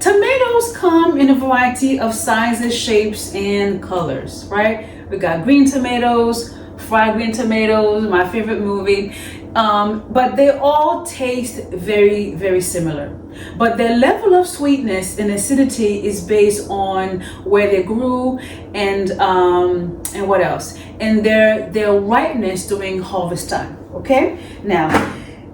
tomatoes come in a variety of sizes, shapes, and colors, right? We got green tomatoes, fried green tomatoes, my favorite movie. But they all taste very, very similar. But their level of sweetness and acidity is based on where they grew and what else? And their ripeness during harvest time. Okay? Now,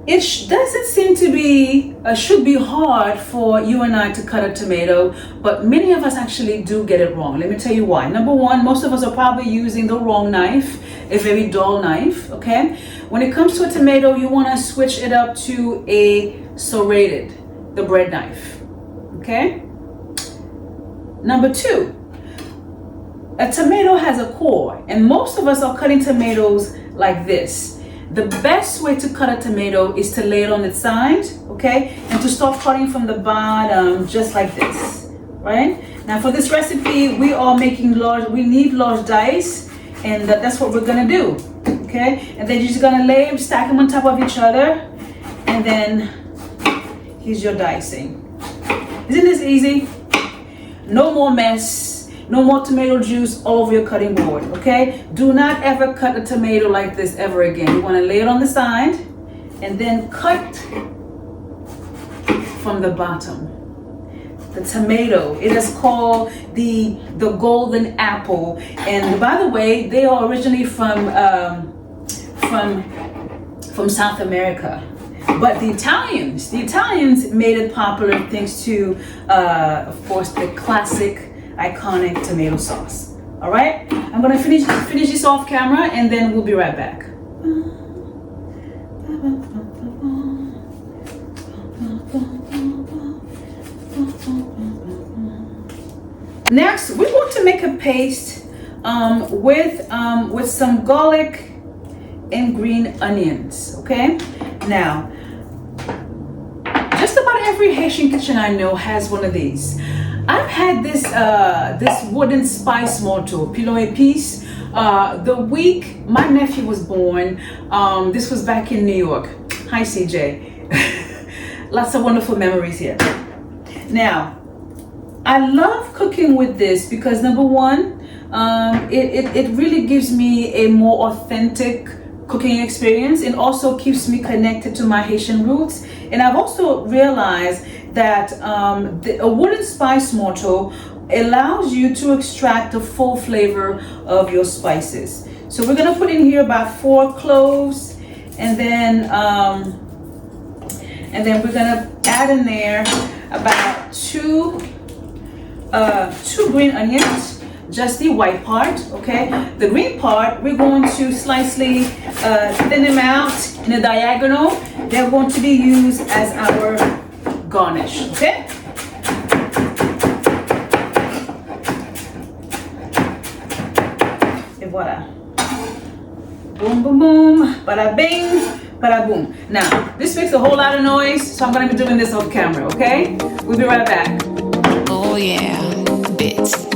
it doesn't seem to be, should be hard for you and I to cut a tomato, but many of us actually do get it wrong. Let me tell you why. Number one, most of us are probably using the wrong knife, a very dull knife, okay? When it comes to a tomato, you want to switch it up to a serrated, the bread knife, okay? Number two, a tomato has a core, and most of us are cutting tomatoes like this. The best way to cut a tomato is to lay it on its side, okay? And to start cutting from the bottom, just like this, right? Now for this recipe, we are making we need large dice, and that's what we're gonna do, okay? And then you're just gonna stack them on top of each other, and then here's your dicing. Isn't this easy? No more mess. No more tomato juice all over your cutting board, okay? Do not ever cut a tomato like this ever again. You want to lay it on the side and then cut from the bottom. The tomato, it is called the golden apple. And by the way, they are originally from South America. But the Italians made it popular thanks to, of course, the classic iconic tomato sauce. All right, I'm gonna finish this off camera, and then we'll be right back. Next, we want to make a paste with some garlic and green onions. Okay, now just about every Haitian kitchen I know has one of these. I've had this wooden spice mortar, pilon épice, the week my nephew was born. This was back in New York. Hi, CJ. Lots of wonderful memories here. Now, I love cooking with this because number one, it really gives me a more authentic cooking experience, and also keeps me connected to my Haitian roots. And I've also realized that a wooden spice mortar allows you to extract the full flavor of your spices. So we're gonna put in here about 4 cloves, and then we're gonna add in there about two green onions, just the white part, okay? The green part, we're going to slightly thin them out in a diagonal. They're going to be used as our garnish, okay? Et voila. Boom, boom, boom, bada bing, bada boom. Now, this makes a whole lot of noise, so I'm gonna be doing this off camera, okay? We'll be right back. Oh yeah, bits.